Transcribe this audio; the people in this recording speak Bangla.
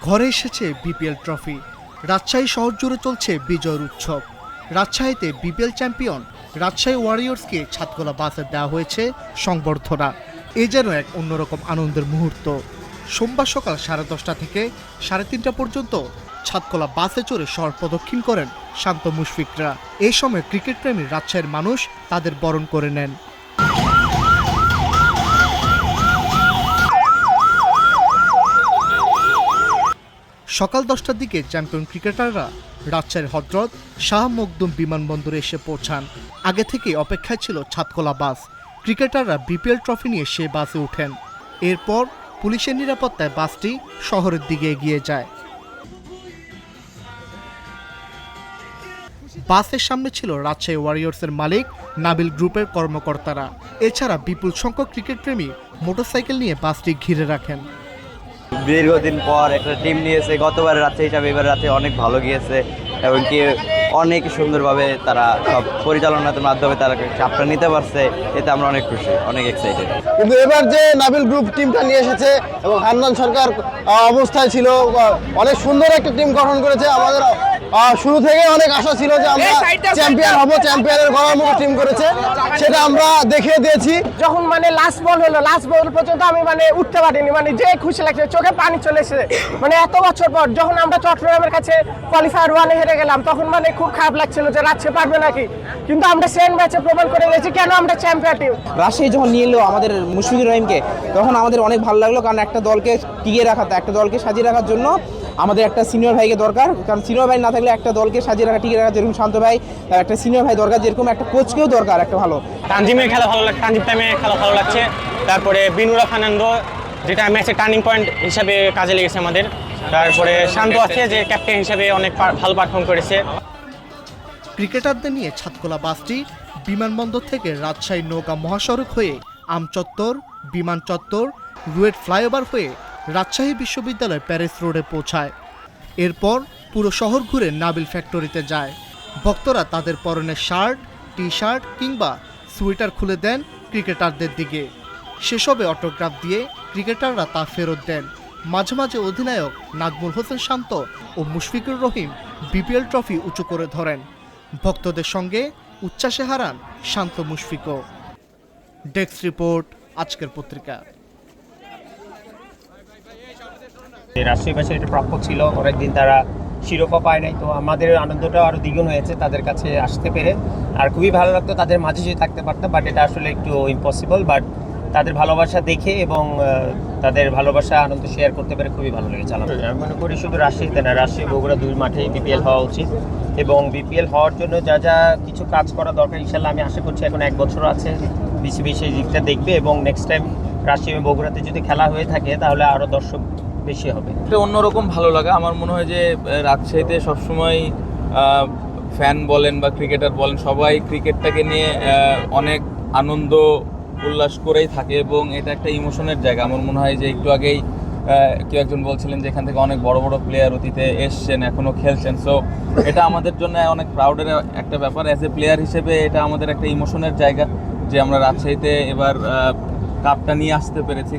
ঘরে এসেছে বিপিএল ট্রফি। রাজশাহী শহর জুড়ে চলছে বিজয়ের উৎসব। রাজশাহীতে বিপিএল চ্যাম্পিয়ন রাজশাহী ওয়ারিয়র্সকে ছাদখোলা বাসে দেওয়া হয়েছে সংবর্ধনা। এ যেন এক অন্যরকম আনন্দের মুহূর্ত। সোমবার সকাল 10:30 থেকে 3:30 পর্যন্ত ছাদখোলা বাসে চড়ে শহর প্রদক্ষিণ করেন শান্ত মুশফিকরা। এই সময় ক্রিকেট প্রেমী রাজশাহীর মানুষ তাদের বরণ করে নেন। সকাল 10টার দিকে চ্যাম্পিয়ন ক্রিকেটাররা রাজশাহীর হযরত শাহ মখদুম বিমানবন্দরে এসে পৌঁছান। আগে থেকে অপেক্ষায় ছিল ছাদখোলা বাস। ক্রিকেটাররা বিপিএল ট্রফি নিয়ে সে বাসে ওঠেন। এরপর পুলিশের নিরাপত্তায় বাসটি শহরের দিকে এগিয়ে যায়। বাসের সামনে ছিল রাজশাহী ওয়ারিয়র্সের মালিক নাবিল গ্রুপের কর্মকর্তারা। এছাড়া বিপুল সংখ্যক ক্রিকেট প্রেমী মোটরসাইকেল নিয়ে বাসটি ঘিরে রাখেন। দীর্ঘদিন পর একটা টিম নিয়েছে, গতবারের রাত্রে হিসাবে এবার রাতে অনেক ভালো গিয়েছে এবং কি অনেক সুন্দরভাবে তারা সব পরিচালনার মাধ্যমে তারা চাপটা নিতে পারছে। এতে আমরা অনেক খুশি, অনেক এক্সাইটেড। কিন্তু এবার যে নাবিল গ্রুপ টিমটা নিয়ে এসেছে এবং হান্নান সরকার অবস্থায় ছিল, অনেক সুন্দর একটা টিম গঠন করেছে। আমাদের শুরু থেকে অনেক আশা ছিল যে আমরা চ্যাম্পিয়ন হব, চ্যাম্পিয়নের গড়ার মতো টিম করেছে, সেটা আমরা দেখিয়ে দিয়েছি। যখন লাস্ট বল হলো, লাস্ট বল পর্যন্ত আমি উঠতে পারিনি, যে খুশি লাগছে, চোখে পানি চলে এসেছে। এত বছর পর যখন আমরা চট্টগ্রামের কাছে কোয়ালিফায়ার 1-এ হেরে গেলাম, তখন খুব খারাপ লাগছিল যে রাজশাহী পারবে নাকি, কিন্তু আমরা সেকেন্ড ম্যাচে প্রমাণ করে গেছি কেন আমরা চ্যাম্পিয়ন টিম। রাজশাহী যখন নিয়ে এলো আমাদের মুশফিকুর রহিমকে, তখন আমাদের অনেক ভালো লাগলো, কারণ একটা দলকে টিকিয়ে রাখাতে, একটা দলকে সাজিয়ে রাখার জন্য আমাদের একটা সিনিয়র ভাইকে দরকার। কারণ সিনিয়র ভাই না থাকলে একটা দলকে সাজিয়ে রাখা, টিকিয়ে রাখা, যেরকম শান্ত ভাই একটা সিনিয়র ভাই দরকার, যেরকম একটা কোচকেও দরকার একটা ভালো। তানজিমের খেলা ভালো লাগছে, তানজিম টাইমে খেলা ভালো লাগছে। তারপরে বিনুরা ফার্নান্দো, যেটা ম্যাচের টার্নিং পয়েন্ট হিসাবে কাজে লেগেছে আমাদের। তারপরে শান্ত আছে, যে ক্যাপ্টেন হিসাবে অনেক ভালো পারফর্ম করেছে। ক্রিকেটারদের নিয়ে ছাদখোলা বাসটি বিমানবন্দর থেকে রাজশাহী নৌকা মহাসড়ক হয়ে আমচত্বর, বিমান চত্বর, রুয়েট ফ্লাইওভার হয়ে রাজশাহী বিশ্ববিদ্যালয় প্যারিস রোডে পৌঁছায়। এরপর পুরো শহর ঘুরে নাবিল ফ্যাক্টরিতে যায়। ভক্তরা তাদের পরনের শার্ট, টি শার্ট কিংবা সোয়েটার খুলে দেন ক্রিকেটারদের দিকে। সেসবে অটোগ্রাফ দিয়ে ক্রিকেটাররা তা ফেরত দেন। মাঝে মাঝে অধিনায়ক নাজমুল হোসেন শান্ত ও মুশফিকুর রহিম বিপিএল ট্রফি উঁচু করে ধরেন। ভক্তদের সঙ্গে উচ্ছ্বাসে হারান শান্ত মুশফিকও। ডেস্ক রিপোর্ট, আজকের পত্রিকা। রাজশাহীবাসীর এটা প্রাপ্য ছিল, অনেকদিন তারা শিরোপা পায় নাই, তো আমাদের আনন্দটাও আরও দ্বিগুণ হয়েছে তাদের কাছে আসতে পেরে। আর খুবই ভালো লাগতো তাদের মাঝে যদি থাকতে পারতাম, বাট এটা আসলে একটু ইম্পসিবল। বাট তাদের ভালোবাসা দেখে এবং তাদের ভালোবাসা আনন্দ শেয়ার করতে পেরে খুবই ভালো লেগেছে। আমি মনে করি শুধু রাজশাহীতে না, রাজশাহী বগুড়া দুই মাঠেই বিপিএল হওয়া উচিত এবং বিপিএল হওয়ার জন্য যা যা কিছু কাজ করা দরকার, ইনশাল্লাহ আমি আশা করছি এখন 1 বছর আছে, বিসিবি সেই দিকটা দেখবে এবং নেক্সট টাইম রাজশাহী বগুড়াতে যদি খেলা হয়ে থাকে তাহলে আরও দর্শক বেশি হবে। এটা অন্যরকম ভালো লাগা। আমার মনে হয় যে রাজশাহীতে সবসময় ফ্যান বলেন বা ক্রিকেটার বলেন, সবাই ক্রিকেটটাকে নিয়ে অনেক আনন্দ উল্লাস করেই থাকে এবং এটা একটা ইমোশনের জায়গা। আমার মনে হয় যে একটু আগেই কেউ একজন বলছিলেন যে এখান থেকে অনেক বড় বড় প্লেয়ার অতীতে এসছেন, এখনও খেলছেন। সো এটা আমাদের জন্য অনেক প্রাউডের একটা ব্যাপার। অ্যাজ এ প্লেয়ার হিসেবে এটা আমাদের একটা ইমোশনের জায়গা যে আমরা রাজশাহীতে এবার কাপটা নিয়ে আসতে পেরেছি।